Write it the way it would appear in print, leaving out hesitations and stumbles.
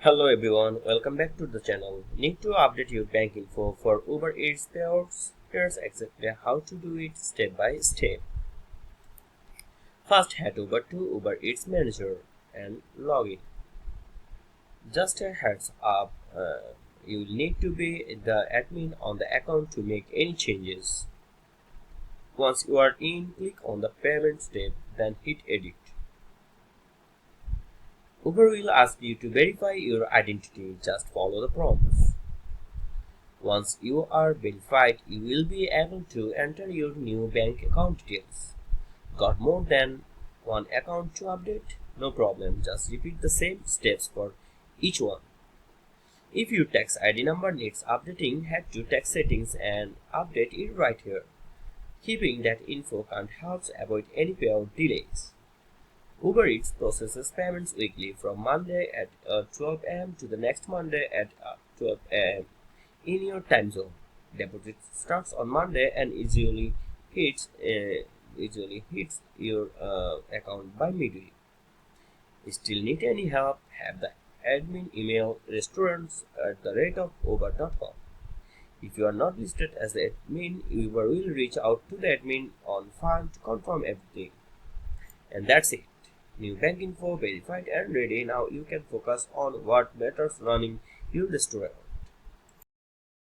Hello everyone, welcome back to the channel. Need to update your bank info for Uber Eats payouts? Here's exactly how to do it step by step. First head over to Uber Eats Manager and log in. Just a heads up, you need to be the admin on the account to make any changes. Once you are in, click on the payment step, then hit edit. Uber will ask you to verify your identity, just follow the prompts. Once you are verified, you will be able to enter your new bank account details. Got more than one account to update? No problem, just repeat the same steps for each one. If your tax ID number needs updating, head to tax settings and update it right here. Keeping that info count helps avoid any payout delays. Uber Eats processes payments weekly from Monday at 12 am to the next Monday at 12 am in your time zone. Deposit starts on Monday and usually hits your account by midweek. Still need any help? Have the admin email restaurants@uber.com. If you are not listed as the admin, Uber will reach out to the admin on file to confirm everything. And that's it. New bank info verified and ready. Now you can focus on what matters: running your restaurant.